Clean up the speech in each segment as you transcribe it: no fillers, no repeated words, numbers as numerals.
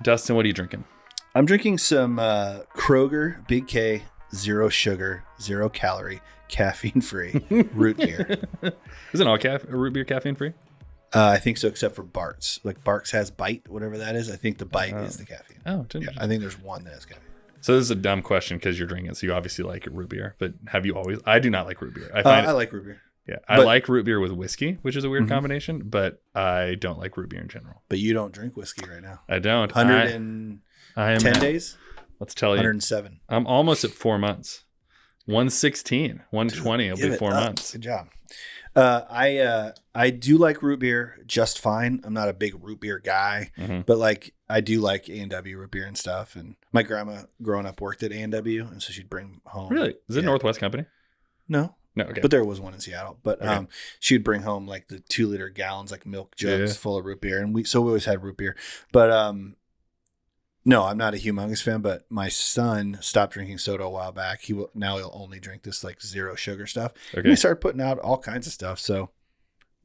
Dustin, what are you drinking? I'm drinking some Kroger Big K, 0 sugar, 0 calorie, caffeine free root beer. Isn't all root beer caffeine free? I think so, except for Bart's. Like Bart's has Bite, whatever that is. I think the Bite is the caffeine. Oh, yeah, I think there's one that has caffeine. So this is a dumb question because you're drinking it, so you obviously like root beer. But have you always? I do not like root beer. I like root beer. Yeah, I like root beer with whiskey, which is a weird combination, but I don't like root beer in general. But you don't drink whiskey right now. I don't. 110 days? Let's tell you. 107. I'm almost at 4 months. 116, 120 will be 4 months. Good job. I do like root beer just fine. I'm not a big root beer guy, but like I do like A&W root beer and stuff. And my grandma growing up worked at A&W, and so she'd bring home. Really? Is it Northwest Company? No. No, okay. But there was one in Seattle. But she'd bring home like the 2-liter gallons, like milk jugs full of root beer, and we always had root beer. But no, I'm not a humongous fan. But my son stopped drinking soda a while back. He'll only drink this like 0 sugar stuff. Okay. And he started putting out all kinds of stuff. So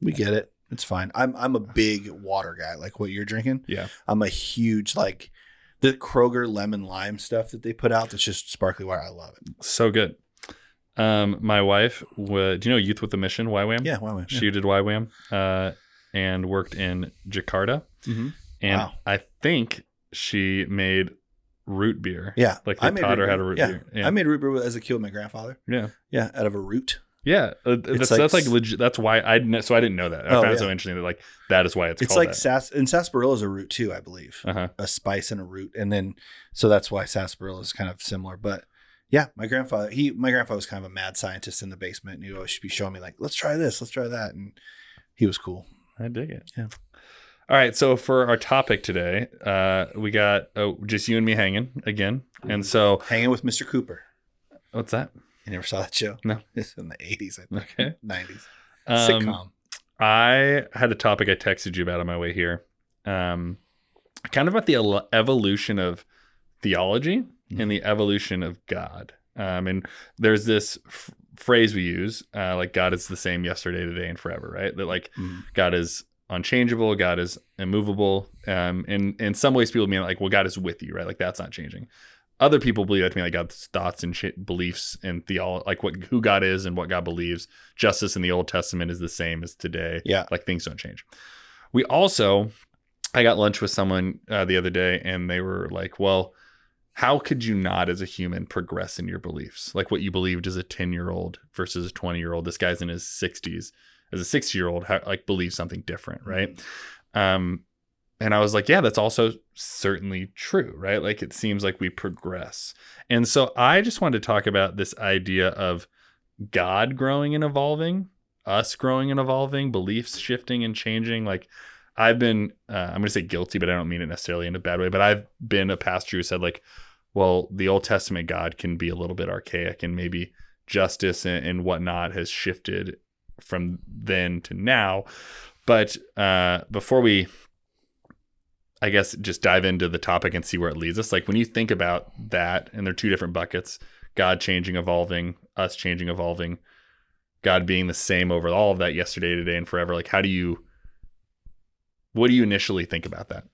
we get it. It's fine. I'm a big water guy, like what you're drinking. Yeah. I'm a huge like the Kroger lemon lime stuff that they put out. That's just sparkly water. I love it. So good. My wife do you know Youth with a Mission, YWAM? Yeah, YWAM. She did YWAM and worked in Jakarta. Mm-hmm. And I think she made root beer. Yeah. Like they taught her how to root beer. Yeah. I made root beer as a kid with my grandfather. Yeah. Yeah, out of a root. Yeah. That's like legit. That's why I didn't know that. I found it so interesting that like that is why it's called like that. And sarsaparilla is a root too, I believe. A spice and a root. And then so that's why sarsaparilla is kind of similar. But yeah, my grandfather was kind of a mad scientist in the basement, and he would always be showing me like, let's try this, let's try that. And he was cool. I dig it. Yeah. All right. So for our topic today, we got just you and me hanging again. And so hanging with Mr. Cooper. What's that? You never saw that show? No. It's in the 80s, I think. Okay. 90s. Sitcom. I had a topic I texted you about on my way here. Kind of about the evolution of theology and the evolution of God. And there's this phrase we use, like God is the same yesterday, today, and forever, right? That like God is unchangeable, God is immovable. In some ways people mean like, well, God is with you, right? Like that's not changing. Other people believe that to mean like God's thoughts and beliefs and theology, like who God is and what God believes. Justice in the Old Testament is the same as today. Yeah. Like things don't change. I got lunch with someone the other day and they were like, well, how could you not as a human progress in your beliefs? Like what you believed as a 10-year-old versus a 20-year-old. This guy's in his 60s. As a 60-year-old, like believes something different, right? And I was like, yeah, that's also certainly true, right? Like it seems like we progress. And so I just wanted to talk about this idea of God growing and evolving, us growing and evolving, beliefs shifting and changing. Like I've been, I'm going to say guilty, but I don't mean it necessarily in a bad way, but I've been a pastor who said like, well, the Old Testament God can be a little bit archaic and maybe justice and whatnot has shifted from then to now. But before we, I guess, just dive into the topic and see where it leads us, like when you think about that, and they're two different buckets, God changing, evolving, us changing, evolving, God being the same over all of that yesterday, today, and forever, like what do you initially think about that?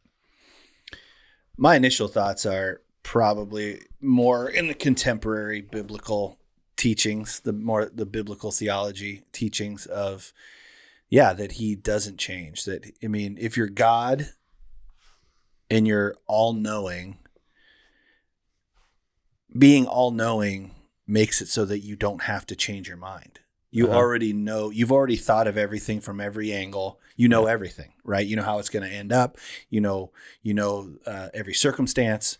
My initial thoughts are probably more in the contemporary biblical teachings, the biblical theology teachings of, that he doesn't change. That, I mean, if you're God and you're all-knowing, being all-knowing makes it so that you don't have to change your mind. You already know, you've already thought of everything from every angle. You know everything, right? You know how it's going to end up. You know every circumstance.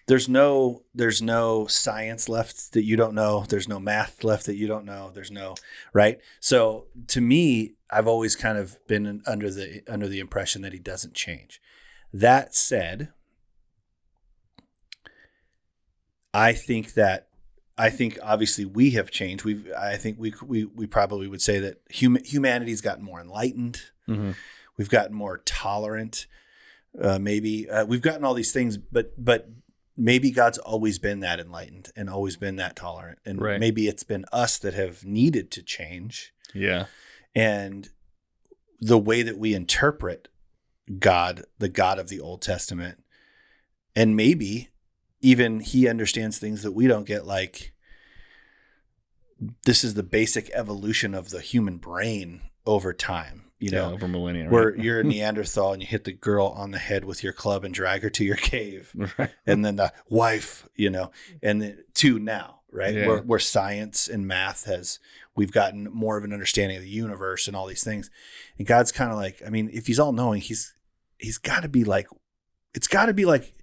There's no science left that you don't know. There's no math left that you don't know. There's no, right? So to me, I've always kind of been under the impression that he doesn't change. That said, I think obviously we have changed. I think we probably would say that humanity's gotten more enlightened. Mm-hmm. We've gotten more tolerant. Maybe we've gotten all these things, but maybe God's always been that enlightened and always been that tolerant. And maybe it's been us that have needed to change. Yeah. And the way that we interpret God, the God of the Old Testament, And maybe even he understands things that we don't get, like this is the basic evolution of the human brain over time, over millennia, where right? you're a Neanderthal and you hit the girl on the head with your club and drag her to your cave. Right. And then the wife, and then to now, right? Yeah. Where science and math we've gotten more of an understanding of the universe and all these things. And God's kind of like, I mean, if he's all knowing, he's got to be like, it's got to be like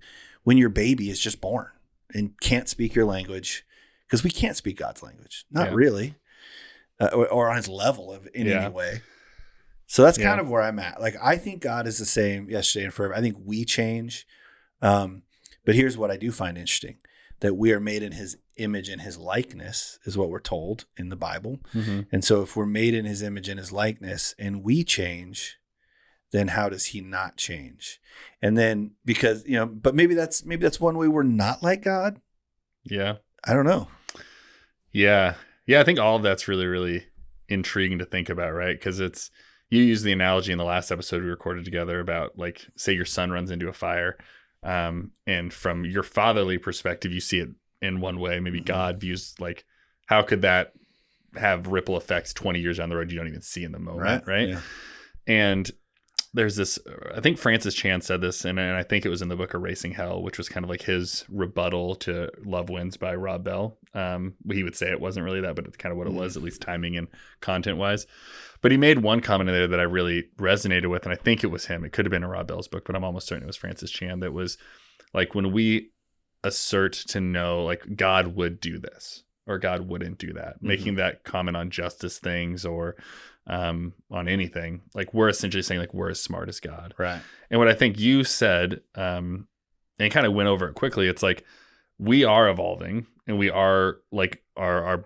when your baby is just born and can't speak your language, because we can't speak God's language. Not really. Or on his level in any way. So that's kind of where I'm at. Like, I think God is the same yesterday and forever. I think we change. But here's what I do find interesting, that we are made in his image and his likeness is what we're told in the Bible. Mm-hmm. And so if we're made in his image and his likeness and we change, then how does he not change? And then because, but maybe that's one way we're not like God. Yeah. I don't know. Yeah. Yeah. I think all of that's really, really intriguing to think about, right? Because you used the analogy in the last episode we recorded together about, like, say your son runs into a fire. And from your fatherly perspective, you see it in one way. Maybe God views, like, how could that have ripple effects 20 years down the road you don't even see in the moment, right? Yeah. And there's this, I think Francis Chan said this, and I think it was in the book Erasing Hell, which was kind of like his rebuttal to Love Wins by Rob Bell. He would say it wasn't really that, but it's kind of what it was, at least timing and content wise. But he made one comment in there that I really resonated with, and I think it was him. It could have been in Rob Bell's book, but I'm almost certain it was Francis Chan. That was like, when we assert to know, like, God would do this or God wouldn't do that, making that comment on justice things or on anything, like, we're essentially saying, like, we're as smart as God. Right. And what I think you said, and kind of went over it quickly, it's like, we are evolving and we are, like, our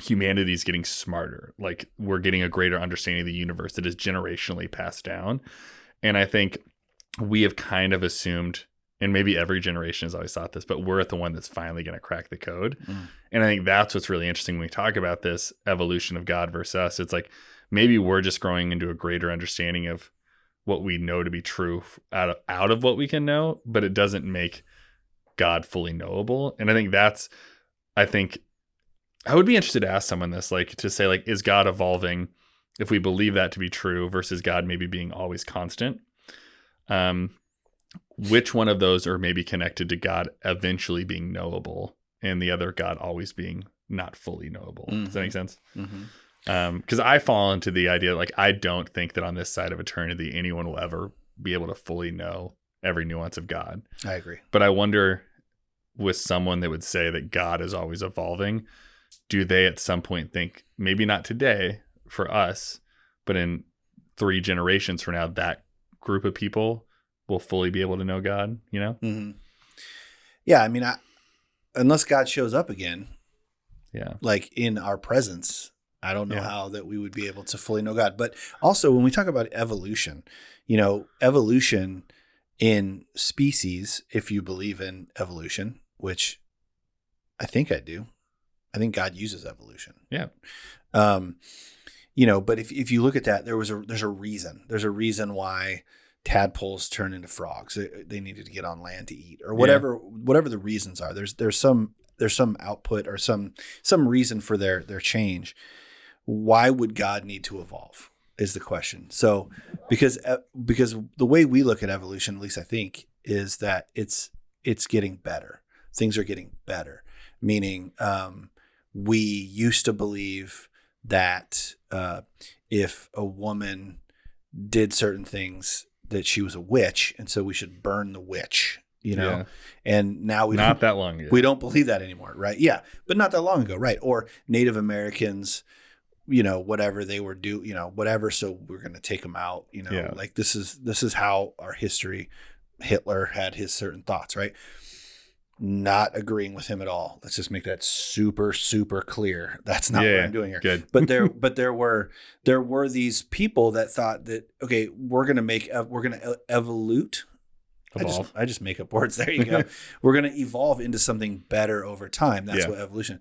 humanity's getting smarter. Like, we're getting a greater understanding of the universe that is generationally passed down. And I think we have kind of assumed, and maybe every generation has always thought this, but we're at the one that's finally going to crack the code. And I think that's what's really interesting when we talk about this evolution of God versus us. It's like, maybe we're just growing into a greater understanding of what we know to be true out of what we can know, but it doesn't make God fully knowable. And I think I would be interested to ask someone this, like, to say, like, is God evolving if we believe that to be true versus God maybe being always constant? Which one of those are maybe connected to God eventually being knowable and the other God always being not fully knowable? Does that make sense? Because I fall into the idea, like, I don't think that on this side of eternity anyone will ever be able to fully know every nuance of God. I agree. But I wonder, with someone that would say that God is always evolving, do they at some point think, maybe not today for us, but in 3 generations from now, that group of people will fully be able to know God, Yeah. I mean, unless God shows up again, like, in our presence, I don't know how that we would be able to fully know God. But also, when we talk about evolution, evolution in species, if you believe in evolution, which I think I do, I think God uses evolution. Yeah. But if you look at that, there's a reason. There's a reason why tadpoles turn into frogs. They needed to get on land to eat, or whatever the reasons are. There's some output or some reason for their change. Why would God need to evolve is the question. So because the way we look at evolution, at least I think, is that it's getting better. Things are getting better, meaning we used to believe that if a woman did certain things, that she was a witch, and so we should burn the witch, and now we not that long ago. We don't believe that anymore, right? Yeah, but not that long ago, right? Or Native Americans, whatever they were whatever. So we're going to take them out, like this is how our history. Hitler had his certain thoughts, right? Not agreeing with him at all. Let's just make that super, super clear. That's not what I'm doing here. Good. But there were these people that thought that, okay, we're going to evolve. I just make up words. There you go. We're going to evolve into something better over time. That's what evolution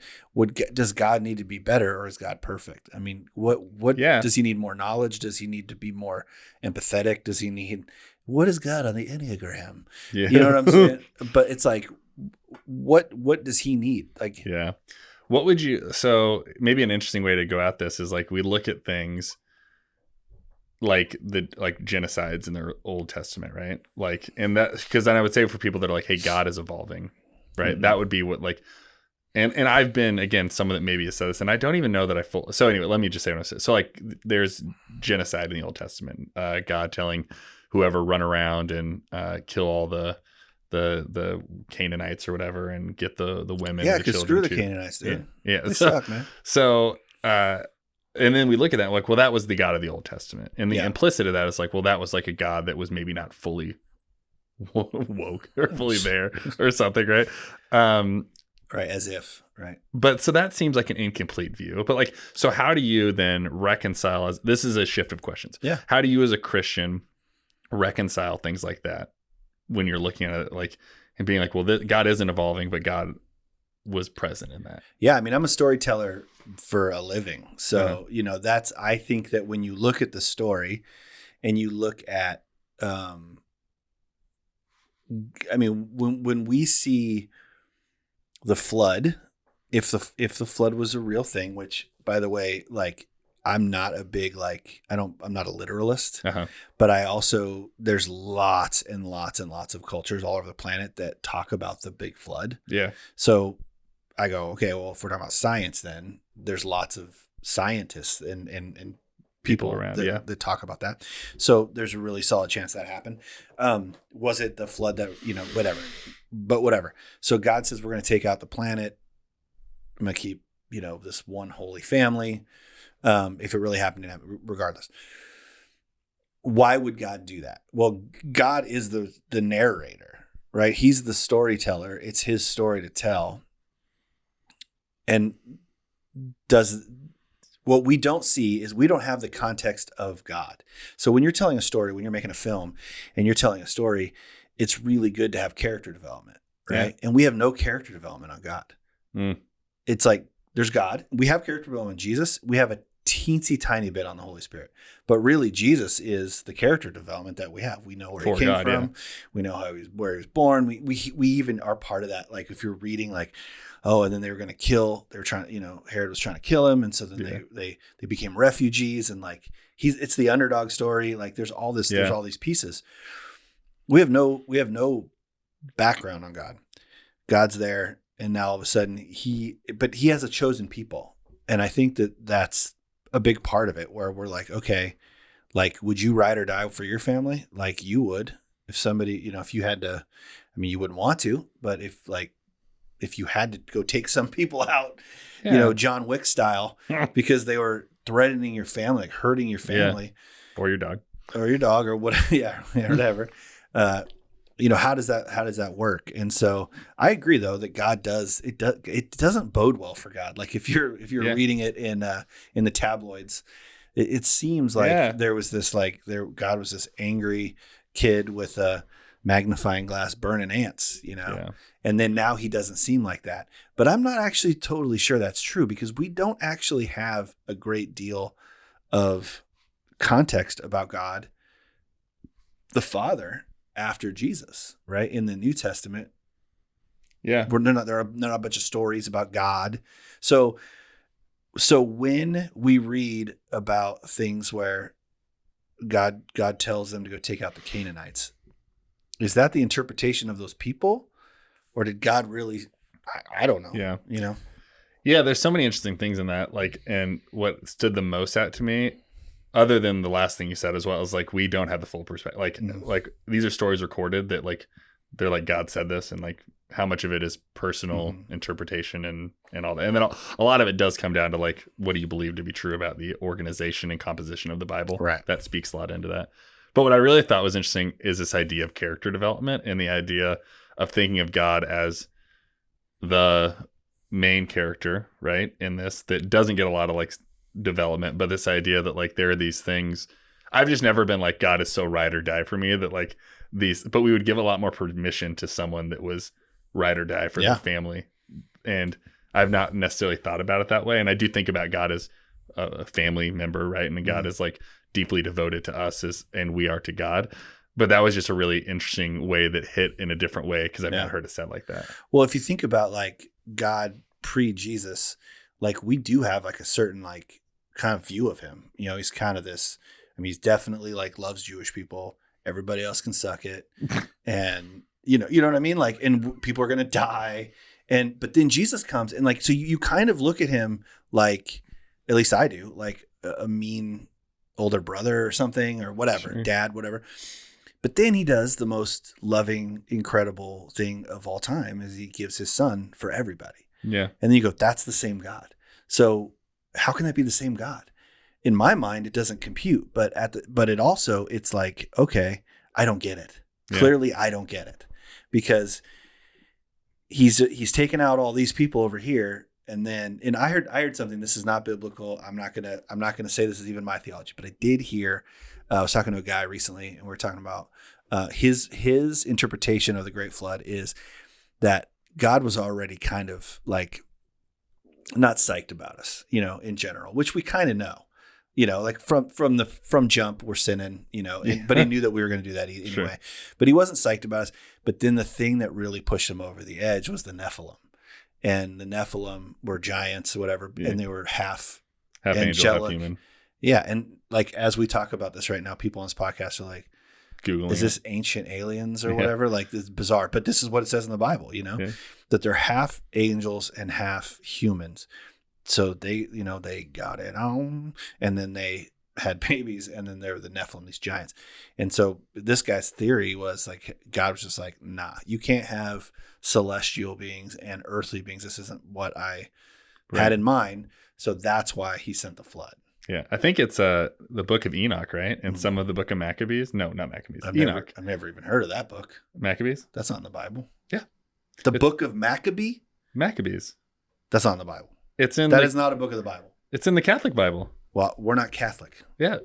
does. God need to be better, or is God perfect? I mean, what does he need more knowledge? Does he need to be more empathetic? Does he need, what is God on the Enneagram? Yeah. You know what I'm saying? But it's like, what does he need? Like, yeah. What would you, so maybe an interesting way to go at this is like, we look at things like genocides in the Old Testament, right? Like, and that, because then I would say for people that are like, hey, God is evolving, right? Mm-hmm. That would be what like, and I've been, again, someone that maybe has said this, and I don't even know that I full. So anyway, let me just say what I said. So like, there's genocide in the Old Testament. God telling whoever run around and kill all the Canaanites or whatever, and get the women. Yeah, and the because screw the too. Canaanites, dude. Yeah, they suck, man. So, and then we look at that like, well, that was the God of the Old Testament, and the implicit of that is like, well, that was like a God that was maybe not fully woke or fully there or something, right? Right, as if, right. But so that seems like an incomplete view. But like, so how do you then reconcile, as this is a shift of questions. Yeah. How do you as a Christian reconcile things like that when you're looking at it like, and being like, well, God isn't evolving, but God was present in that? Yeah. I mean, I'm a storyteller for a living. So, you know, I think that when you look at the story and you look at, I mean, when we see the flood, if the flood was a real thing, which, by the way, like, I'm not a big, like, I'm not a literalist, but I also, there's lots and lots and lots of cultures all over the planet that talk about the big flood. Yeah. So I go, okay, well, if we're talking about science, then there's lots of scientists and people around that talk about that. So there's a really solid chance that happened. Was it the flood that, you know, whatever. So God says, we're going to take out the planet. I'm going to keep, you know, this one holy family. If it really happened, regardless. Why would God do that? Well, God is the narrator, right? He's the storyteller. It's his story to tell. And what we don't see is we don't have the context of God. So when you're telling a story, when you're making a film and you're telling a story, it's really good to have character development, right? Yeah. And we have no character development on God. It's like, there's God. We have character development in Jesus. We have a teensy tiny bit on the Holy Spirit. But really, Jesus is the character development that we have. We know where he came from. Yeah. We know where he was born. We even are part of that. Like, if you're reading, like, oh, and then they were going to Herod was trying to kill him. And so then they became refugees, and like, it's the underdog story. Like, there's all this, there's all these pieces. We have no background on God. God's there. And now all of a sudden he has a chosen people. And I think that's a big part of it, where we're like, okay, like, would you ride or die for your family? Like, you would, if somebody, you know, if you had to, I mean, you wouldn't want to, but if you had to go take some people out, you know, John Wick style, because they were threatening your family, like hurting your family, or your dog or whatever. Whatever. You know, how does that work? And so I agree, though, that God it doesn't bode well for God. Like, if you're reading it in the tabloids, it seems like there was this, like, God was this angry kid with a magnifying glass burning ants, you know, and then now he doesn't seem like that. But I'm not actually totally sure that's true, because we don't actually have a great deal of context about God the Father after Jesus, right? In the New Testament. Yeah. There are not a bunch of stories about God. So when we read about things where God tells them to go take out the Canaanites, is that the interpretation of those people? Or did God really, I don't know. Yeah. You know? Yeah, there's so many interesting things in that. Like, and what stood the most out to me, other than the last thing you said as well, is like, we don't have the full perspective. Like these are stories recorded that, like, they're like, God said this, and like, how much of it is personal interpretation and all that. And then a lot of it does come down to, like, what do you believe to be true about the organization and composition of the Bible? Right. That speaks a lot into that. But what I really thought was interesting is this idea of character development, and the idea of thinking of God as the main character, right? In this, that doesn't get a lot of, like, development, but this idea that, like, there are these things. I've just never been like, God is so ride or die for me, that, like, these, but we would give a lot more permission to someone that was ride or die for their family. And I've not necessarily thought about it that way. And I do think about God as a family member, right? And God is, like, deeply devoted to us, and we are to God. But that was just a really interesting way that hit in a different way because I've Yeah. not heard it said like that. Well, if you think about like God pre-Jesus, like we do have like a certain like kind of view of him. You know, he's kind of this, I mean, he's definitely like loves Jewish people. Everybody else can suck it. And you know what I mean? Like, and people are going to die. But then Jesus comes and like, so you kind of look at him like, at least I do, like a mean older brother or something or whatever, Sure. dad, whatever. But then he does the most loving, incredible thing of all time is he gives his son for everybody. Yeah. And then you go, that's the same God. So how can that be the same God? In my mind, it doesn't compute, but it's like, okay, I don't get it. Yeah. Clearly I don't get it because he's taken out all these people over here. And I heard something, this is not biblical. I'm not going to say this is even my theology, but I did hear, I was talking to a guy recently and we were talking about his interpretation of the Great Flood is that God was already kind of like not psyched about us, you know, in general, which we kind of know, you know, like from jump we're sinning, you know, but he knew that we were going to do that anyway, Sure. But he wasn't psyched about us. But then the thing that really pushed him over the edge was the Nephilim, and the Nephilim were giants or whatever. Yeah. And they were half angel, angelic. half human. Yeah. And like, as we talk about this right now, people on this podcast are like, Googling is this ancient aliens or whatever? Like, this is bizarre, but this is what it says in the Bible, you know, that they're half angels and half humans. So they got it on, and then they had babies, and then there were the Nephilim, these giants. And so this guy's theory was like, God was just like, nah, you can't have celestial beings and earthly beings. This isn't what I had in mind. So that's why he sent the flood. Yeah, I think it's the book of Enoch, right? And some of the book of Maccabees. No, not Maccabees. Enoch. I've never even heard of that book. Maccabees? That's not in the Bible. Yeah. The book of Maccabees? Maccabees. That's not in the Bible. It's in that is not a book of the Bible. It's in the Catholic Bible. Well, we're not Catholic. Yeah.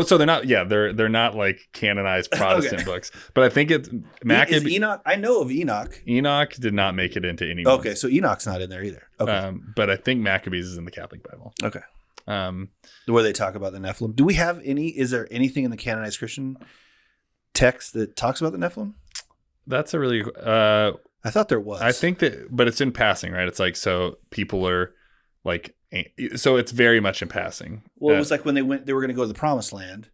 So they're not. Yeah, they're not like canonized Protestant books. But I think it's Maccabees. Is Enoch? I know of Enoch. Enoch did not make it into any. Okay, so Enoch's not in there either. Okay. But I think Maccabees is in the Catholic Bible. Okay. Where they talk about the Nephilim. Do we have any? Is there anything in the canonized Christian text that talks about the Nephilim? That's a really. I thought there was. I think that, but it's in passing, right? It's like, so people are like, so it's very much in passing. Well, it was like when they were going to go to the Promised Land,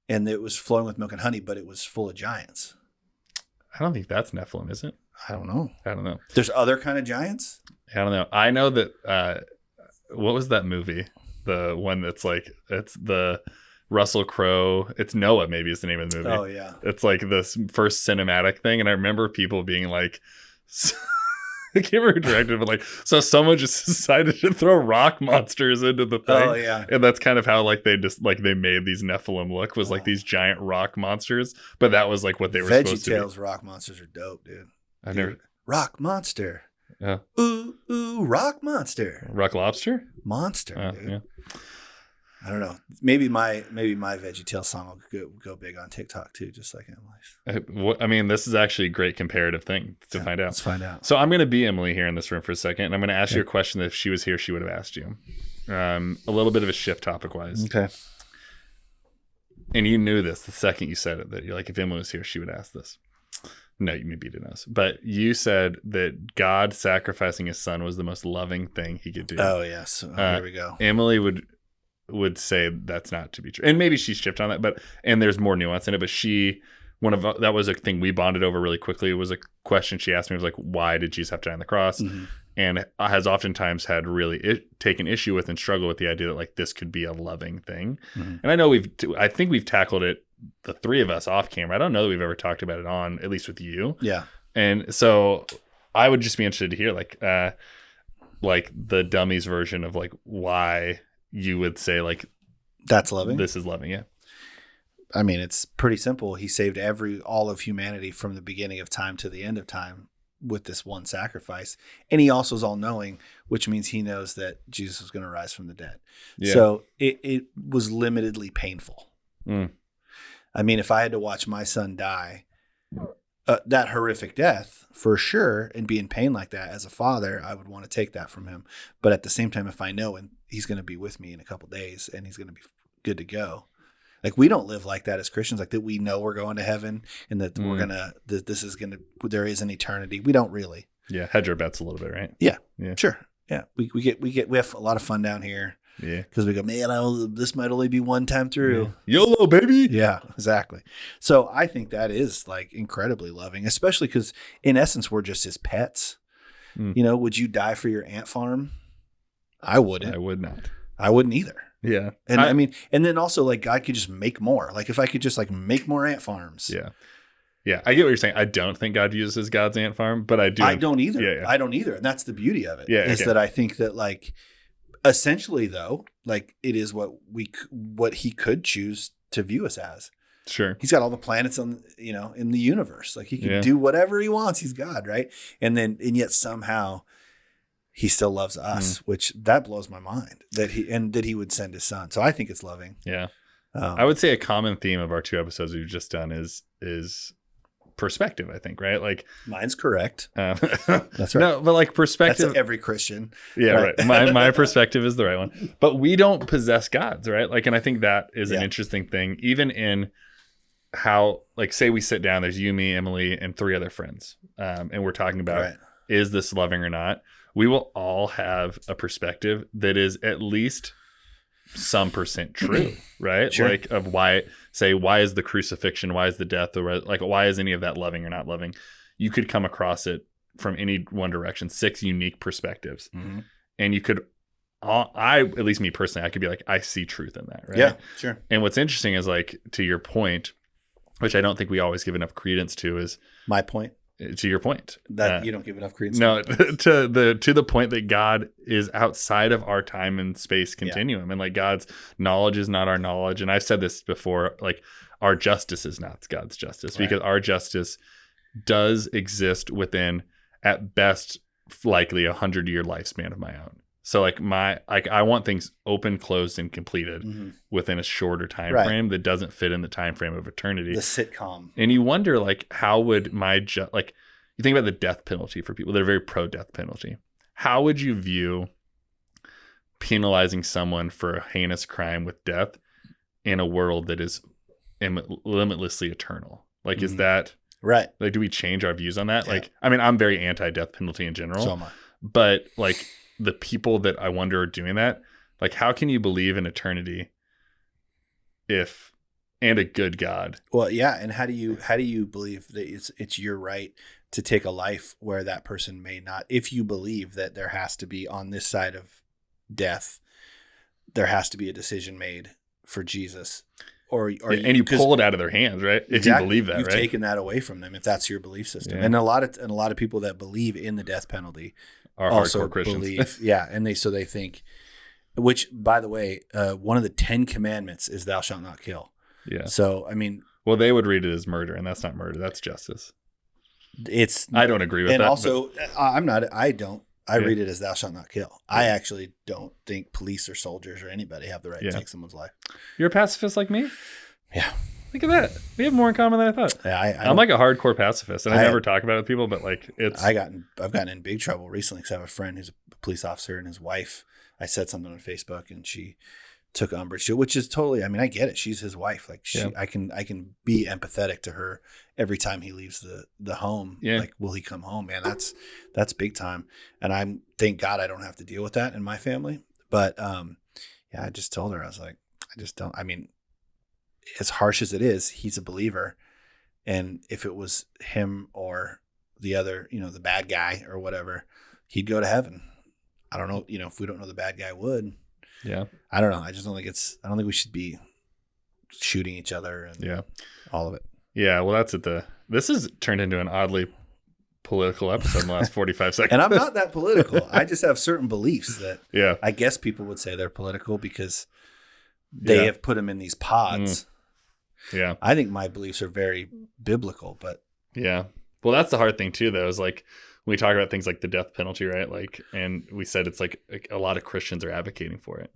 and it was flowing with milk and honey, but it was full of giants. I don't think that's Nephilim, is it? I don't know. There's other kind of giants. I don't know. I know that. What was that movie? The one that's like, it's the Russell Crowe. It's Noah, maybe is the name of the movie. Oh yeah. It's like this first cinematic thing, and I remember people being like, I can't remember who directed, but like, so someone just decided to throw rock monsters into the thing. Oh yeah. And that's kind of how like they made these Nephilim look, was like these giant rock monsters. But that was like what they were supposed to be. VeggieTales rock monsters are dope, dude. I've never. Rock monster. Yeah. Ooh, rock monster. Rock lobster? Monster, dude. Yeah. I don't know. Maybe my VeggieTales song will go big on TikTok too, just like Emily's. I mean, this is actually a great comparative thing to find out. Let's find out. So I'm going to be Emily here in this room for a second, and I'm going to ask you a question that if she was here, she would have asked you. A little bit of a shift topic-wise. Okay. And you knew this the second you said it, that you're like, if Emily was here, she would ask this. No, you maybe didn't know. But you said that God sacrificing his son was the most loving thing he could do. Oh, yes. There we go. Emily would say that's not to be true. And maybe she's shifted on that, and there's more nuance in it. But that was a thing we bonded over really quickly. It was a question she asked me. It was like, why did Jesus have to die on the cross? Mm-hmm. And has oftentimes had really taken issue with and struggled with the idea that like this could be a loving thing. Mm-hmm. And I know I think we've tackled it, the three of us off camera. I don't know that we've ever talked about it on, at least with you. Yeah. And so I would just be interested to hear like the dummies version of like why you would say like that's loving. This is loving. Yeah. I mean, it's pretty simple. He saved all of humanity from the beginning of time to the end of time with this one sacrifice. And he also is all knowing, which means he knows that Jesus was going to rise from the dead. Yeah. So it was limitedly painful. Mm. I mean, if I had to watch my son die, that horrific death for sure, and be in pain like that as a father, I would want to take that from him. But at the same time, if I know and he's going to be with me in a couple of days and he's going to be good to go, Like we don't live like that as Christians, like that we know we're going to heaven and that there is an eternity. We don't really. Yeah. Hedge our bets a little bit, right? Yeah. Yeah. Sure. Yeah. We have a lot of fun down here. Yeah. Because we go, man, this might only be one time through. Yeah. YOLO, baby. Yeah, exactly. So I think that is like incredibly loving, especially because in essence, we're just his pets. You know, would you die for your ant farm? I wouldn't. I would not. I wouldn't either. Yeah. And I mean, and then also like God could just make more. Like if I could just like make more ant farms. Yeah. Yeah. I get what you're saying. I don't think God uses God's ant farm, but I do. I don't either. Yeah. I don't either. And that's the beauty of it. Yeah. Is that I think that like essentially though, like it is what he could choose to view us as. Sure. He's got all the planets in the universe. Like he can do whatever he wants. He's God, right? And yet somehow he still loves us, which that blows my mind that he would send his son. So I think it's loving. Yeah. I would say a common theme of our 2 episodes we've just done is perspective, I think, right? Like mine's correct. That's right. No, but like perspective. That's every Christian. Yeah, right. My perspective is the right one. But we don't possess gods, right? Like, and I think that is an interesting thing, even in how, like, say we sit down, there's you, me, Emily, and 3 other friends, and we're talking about is this loving or not? We will all have a perspective that is at least some percent true, right? Sure. Like of why is the crucifixion, why is the death, or like why is any of that loving or not loving? You could come across it from any one direction, 6 unique perspectives, and you could. At least me personally, I could be like, I see truth in that, right? Yeah, sure. And what's interesting is like to your point, which I don't think we always give enough credence to, is my point. To your point that you don't give enough credence. No, to the point that God is outside of our time and space continuum, and like God's knowledge is not our knowledge. And I've said this before, like our justice is not God's justice, because our justice does exist within, at best, likely 100-year lifespan of my own. So like I want things open, closed, and completed within a shorter time frame that doesn't fit in the time frame of eternity. The sitcom. And you wonder like how would like you think about the death penalty for people that are very pro death penalty. How would you view penalizing someone for a heinous crime with death in a world that is limitlessly eternal? Like is that right? Like do we change our views on that? Yeah. Like I mean I'm very anti-death penalty in general. So am I. But like the people that I wonder are doing that, like how can you believe in eternity and a good God? Well, yeah, and how do you believe that it's your right to take a life where that person may not, if you believe that there has to be on this side of death, there has to be a decision made for Jesus, or and you pull it out of their hands, right? If you believe that, you've right? taken that away from them if that's your belief system. And a lot of people that believe in the death penalty are also hardcore Christians. Believe, and they think, which by the way, one of the 10 commandments is thou shalt not kill. Yeah. So I mean, well, they would read it as murder, and that's not murder; that's justice. I don't agree with that. And also, I read it as thou shalt not kill. Yeah. I actually don't think police or soldiers or anybody have the right to take someone's life. You're a pacifist like me? Yeah. Look at that. We have more in common than I thought. Yeah, I'm like a hardcore pacifist, and I never talk about it with people, but like I've gotten in big trouble recently because I have a friend who's a police officer, and his wife, I said something on Facebook and she took umbrage to it, which is totally, I mean, I get it. She's his wife. Like I can be empathetic to her every time he leaves the home. Yeah. Like, will he come home? Man, that's big time. And thank God I don't have to deal with that in my family. But I just told her, I was like, I mean, as harsh as it is, he's a believer. And if it was him or the other, the bad guy or whatever, he'd go to heaven. I don't know, if we don't know the bad guy would. Yeah. I don't know. I just don't think we should be shooting each other and all of it. Yeah. Well, this has turned into an oddly political episode in the last 45 seconds. And I'm not that political. I just have certain beliefs that I guess people would say they're political because they have put them in these pods. Yeah. I think my beliefs are very biblical, but. Yeah. Well, that's the hard thing too, though, is like, we talk about things like the death penalty, right? Like, and we said it's like a lot of Christians are advocating for it.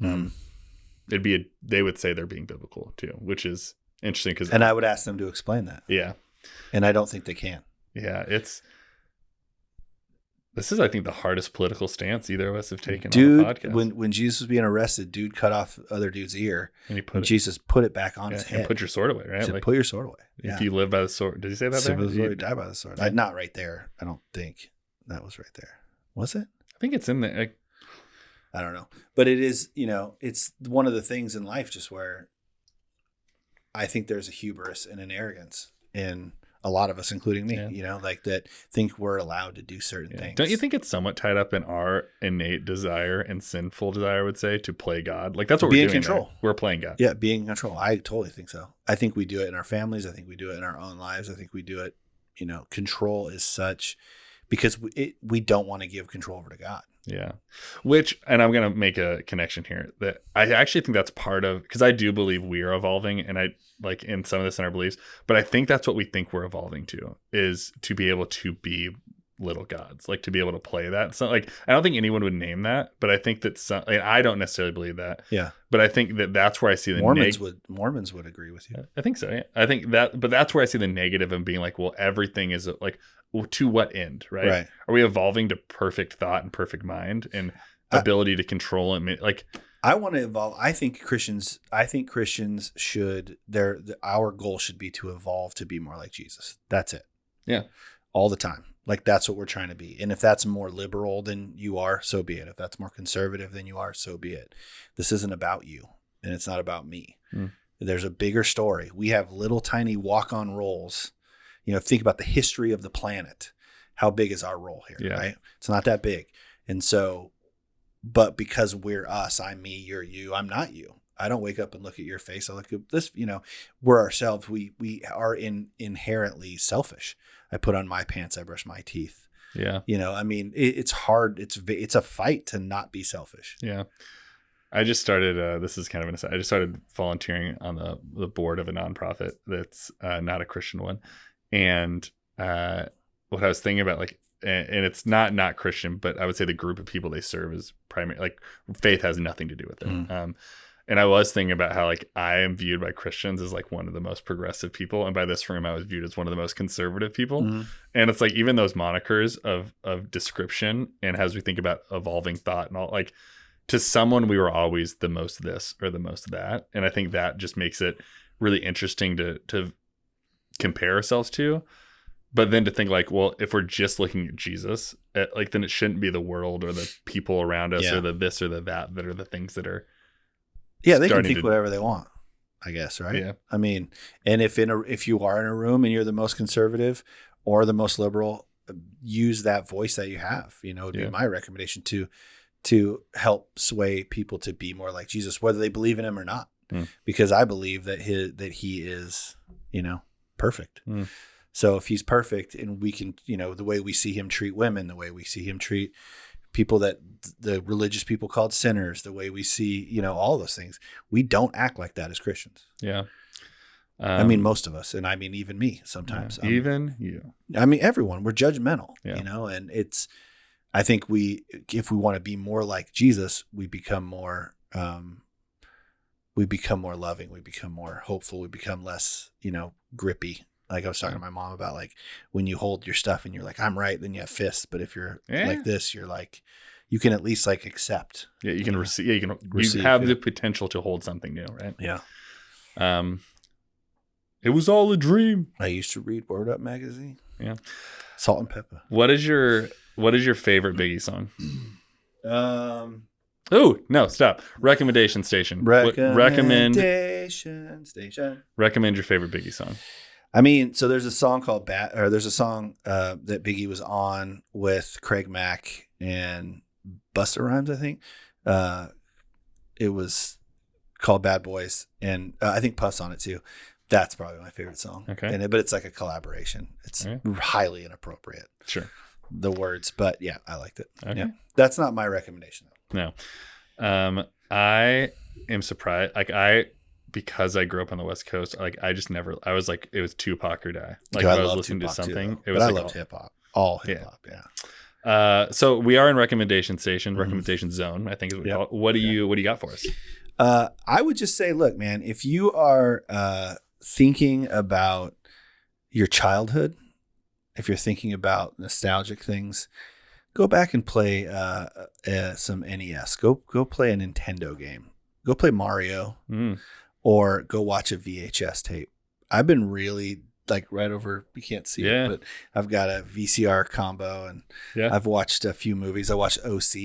They would say they're being biblical too, which is interesting and I would ask them to explain that. Yeah, and I don't think they can. Yeah, This is, I think, the hardest political stance either of us have taken Dude, on the podcast. when Jesus was being arrested, dude cut off other dude's ear, and Jesus put it back on his head. And put your sword away, right? Like, put your sword away. If you live by the sword. Did he say that there? You die by the sword. Yeah. Not right there. I don't think that was right there. Was it? I think it's in there. I don't know. But it is, it's one of the things in life just where I think there's a hubris and an arrogance in a lot of us, including me, like that think we're allowed to do certain things. Don't you think it's somewhat tied up in our innate desire and sinful desire, I would say, to play God? Like that's what we're doing. Be in control. Right? We're playing God. Yeah, being in control. I totally think so. I think we do it in our families. I think we do it in our own lives. I think we do it, control is such because we don't want to give control over to God. Yeah. And I'm going to make a connection here that I actually think that's part of, because I do believe we are evolving, and I like in some of this in our beliefs, but I think that's what we think we're evolving to, is to be able to be little gods, like to be able to play that. So like, I don't think anyone would name that, but I think that I don't necessarily believe that. Yeah. But I think that's where I see the Mormons would agree with you. I think so. Yeah. I think but that's where I see the negative of being like, well, everything is like, to what end, right? Are we evolving to perfect thought and perfect mind and ability to control it? Like, I want to evolve. I think Christians should, our goal should be to evolve to be more like Jesus. That's it. Yeah. All the time. Like that's what we're trying to be. And if that's more liberal than you are, so be it. If that's more conservative than you are, so be it. This isn't about you, and it's not about me. There's a bigger story. We have little tiny walk-on roles. Think about the history of the planet. How big is our role here, right? It's not that big. And so, but because we're us, I'm me, you're you, I'm not you. I don't wake up and look at your face. I look at this, we're ourselves. We are inherently selfish. I put on my pants, I brush my teeth. Yeah. It's hard. It's a fight to not be selfish. Yeah. I just started, this is kind of an aside. I just started volunteering on the board of a nonprofit that's not a Christian one. And what I was thinking about, like, and it's not Christian, but I would say the group of people they serve is primary, like faith has nothing to do with it. And I was thinking about how like I am viewed by Christians as like one of the most progressive people, and by this room I was viewed as one of the most conservative people. And it's like even those monikers of description, and as we think about evolving thought and all, like to someone we were always the most this or the most that, and I think that just makes it really interesting to compare ourselves to. But then to think like, well, if we're just looking at Jesus, then it shouldn't be the world or the people around us or the this or the that are the things that are. Yeah, they can think whatever they want, I guess, right? Yeah. I mean, and if you are in a room and you're the most conservative or the most liberal, use that voice that you have. Would be my recommendation to help sway people to be more like Jesus, whether they believe in him or not. Because I believe that he is, perfect. So if he's perfect, and we can, the way we see him treat women, the way we see him treat people that the religious people called sinners, the way we see, all those things, we don't act like that as Christians. Yeah. I mean, most of us, and I mean, even me sometimes. Even you. I mean, everyone, we're judgmental, and I think if we want to be more like Jesus, we become more loving, we become more hopeful, we become less, grippy. Like I was talking to my mom about, like when you hold your stuff and you're like, I'm right, then you have fists. But if you're like this, you're like, you can at least like accept. Yeah, you can receive. Yeah, you have the potential to hold something new, right? Yeah. It was all a dream. I used to read Word Up magazine. Yeah. Salt and Pepper. What is your favorite Biggie song? Oh, no, stop. Recommendation station. Recommend your favorite Biggie song. I mean, so there's a song called that Biggie was on with Craig Mack and Busta Rhymes, I think. It was called Bad Boys, and I think Puff's on it too. That's probably my favorite song. Okay. But it's like a collaboration. It's highly inappropriate. Sure. The words, but yeah, I liked it. Okay. Yeah. That's not my recommendation though. No. I am surprised. Because I grew up on the West Coast, I was like, it was Tupac or die. Like if I was listening to something, it was. But I loved hip hop. All hip hop, yeah. So we are in recommendation station, recommendation zone, I think is what we call it. What do you got for us? I would just say, look, man, if you are thinking about your childhood, if you're thinking about nostalgic things, Go back and play some NES. Go play a Nintendo game. Go play Mario, or go watch a VHS tape. I've been really like right over. You can't see it, but I've got a VCR combo, and I've watched a few movies. I watched OC. Do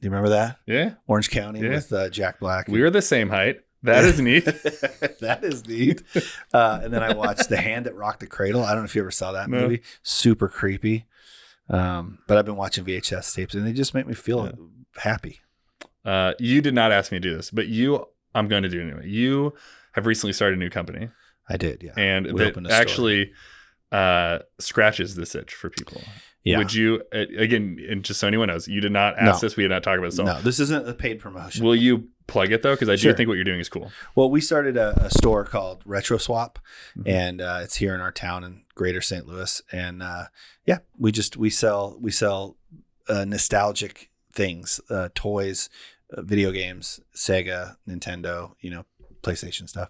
you remember that? Yeah, Orange County with Jack Black. We were the same height. That is neat. That is neat. And then I watched The Hand That Rocked the Cradle. I don't know if you ever saw that movie. Super creepy. But I've been watching VHS tapes, and they just make me feel happy. You did not ask me to do this, but I'm going to do it anyway. You have recently started a new company. I did, yeah. And that actually scratches this itch for people. Yeah. Would you, again, and just so anyone knows, you did not ask this. We did not talk about this. No, this isn't a paid promotion. Will you plug it, though? Because I do think what you're doing is cool. Well, we started a store called Retro Swap, and it's here in our town in Greater St. Louis. And we sell nostalgic things, toys, video games, Sega, Nintendo, PlayStation stuff.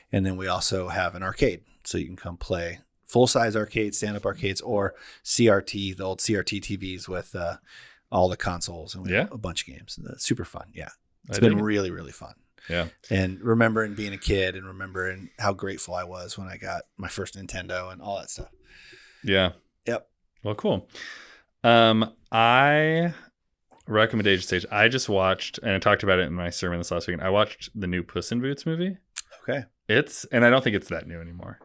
And then we also have an arcade, so you can come play full-size arcades, stand-up arcades, or CRT, the old CRT TVs with all the consoles, and we have a bunch of games. Super fun. Yeah. It's been really, really fun. Yeah. And remembering being a kid and remembering how grateful I was when I got my first Nintendo and all that stuff. Yeah. Yep. Well, cool. Recommendation stage. I just watched, and I talked about it in my sermon this last weekend. I watched the new Puss in Boots movie. Okay. And I don't think it's that new anymore.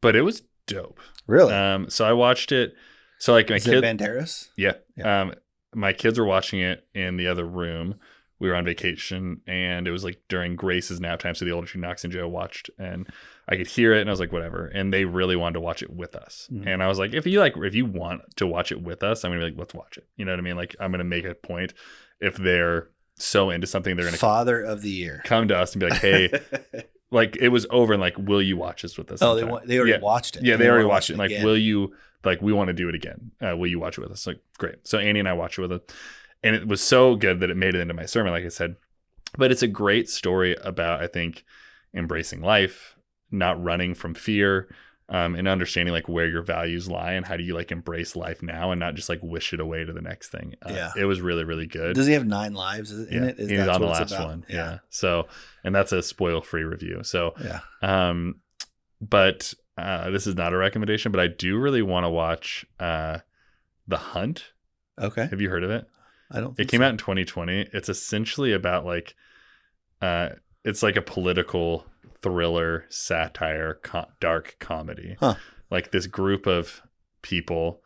But it was dope. Really? So I watched it. So like my kids. Is it Banderas? Yeah. My kids were watching it in the other room. We were on vacation, and it was like during Grace's nap time. So the older two, Knox and Joe, watched, and I could hear it, and I was like, whatever. And they really wanted to watch it with us. Mm-hmm. And I was like, if you want to watch it with us, I'm gonna be like, let's watch it. You know what I mean? Like, I'm gonna make a point. If they're so into something, they're gonna Father of the Year come to us and be like, hey. Like, it was over, and like, will you watch this with us? Oh, they already watched it. Yeah, they already watched it. Like, will you, like, we want to do it again. Will you watch it with us? Like, great. So Annie and I watched it with it. And it was so good that it made it into my sermon, like I said. But it's a great story about, I think, embracing life, not running from fear, and understanding like where your values lie and how do you like embrace life now and not just like wish it away to the next thing. It was really, really good. Does he have 9 lives in it? He's on the last one. Yeah. So, and that's a spoil-free review. So, but this is not a recommendation, but I do really want to watch The Hunt. Okay. Have you heard of it? I don't think It came out in 2020. It's essentially about like, it's like a political thriller, satire, dark comedy. Huh. Like this group of people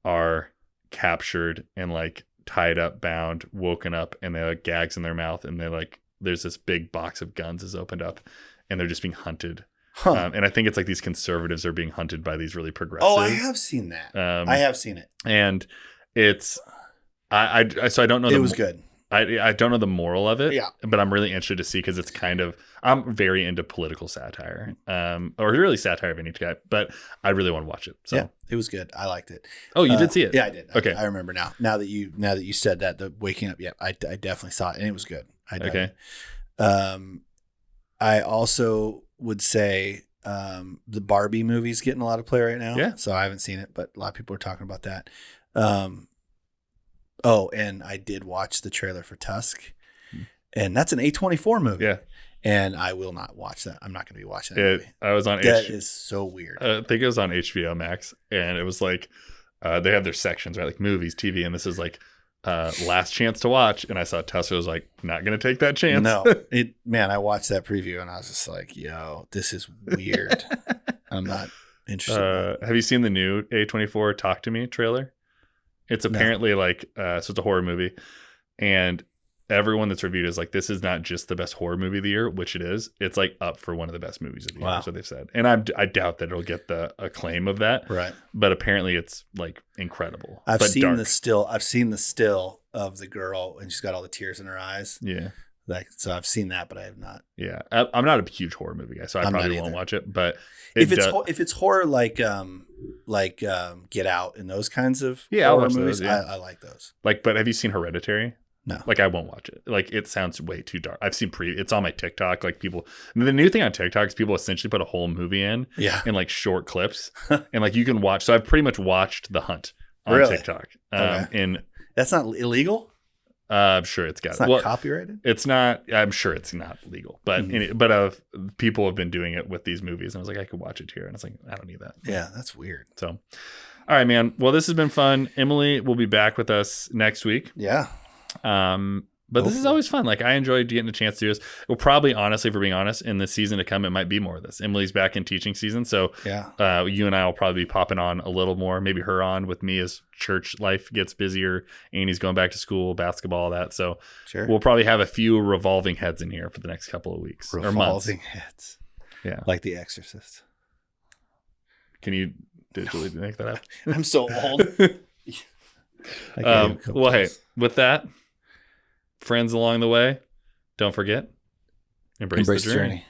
are captured and like tied up, bound, woken up, and they have gags in their mouth, and they like there's this big box of guns is opened up, and they're just being hunted. Huh. And I think it's like these conservatives are being hunted by these really progressive. Oh, I have seen that. I have seen it, and it's so I don't know. It was good. I don't know the moral of it, yeah, but I'm really interested to see because it's kind of I'm very into political satire, or really satire of any type. But I really want to watch it. So yeah, it was good. I liked it. Oh, you did see it? Yeah, I did. Okay, I remember now. Now that you said that, the waking up. Yeah, I definitely saw it, and it was good. Okay. I also would say the Barbie movie's getting a lot of play right now. Yeah. So I haven't seen it, but a lot of people are talking about that. Oh, and I did watch the trailer for Tusk, and that's an A24 movie. Yeah. And I will not watch that. I'm not going to be watching that movie. I was on That is so weird. I think it was on HBO Max, and it was like they have their sections, right? Like movies, TV, and this is like last chance to watch. And I saw Tusk. I was like, not going to take that chance. No, I watched that preview, and I was just like, yo, this is weird. I'm not interested. Have you seen the new A24 Talk to Me trailer? It's apparently like, so it's a horror movie, and everyone that's reviewed is like, this is not just the best horror movie of the year, which it is. It's like up for one of the best movies of the year. That's what they've said. And I doubt that it'll get the acclaim of that. Right. But apparently it's like incredible. I've seen the still of the girl, and she's got all the tears in her eyes. Yeah. So I've seen that, but I have not. Yeah. I'm not a huge horror movie guy, so I probably won't watch it. But if it's horror like Get Out and those kinds of horror movies, those, yeah. I like those. Like, but have you seen Hereditary? No. Like, I won't watch it. Like, it sounds way too dark. I've seen it's on my TikTok. Like, the new thing on TikTok is people essentially put a whole movie in like short clips, and like you can watch. So I've pretty much watched The Hunt. on Really? TikTok. Okay. And That's not illegal? I'm sure it's got It's not copyrighted? it's not. I'm sure it's not legal, but Mhm. people have been doing it with these movies, and I was like, I could watch it here, and it's like, I don't need that. Yeah, that's weird. So, all right, man. Well, this has been fun. Emily will be back with us next week. Yeah. But this is always fun. Like, I enjoyed getting a chance to do this. We'll probably, honestly, if we're being honest, in the season to come, it might be more of this. Emily's back in teaching season. So yeah, you and I will probably be popping on a little more, maybe her on with me as church life gets busier. Annie's going back to school, basketball, all that. So sure. We'll probably have a few revolving heads in here for the next couple of weeks or months. Revolving heads. Yeah. Like The Exorcist. Can you digitally make that up? I'm so old. Well, hey, with that, friends along the way, don't forget, embrace the journey.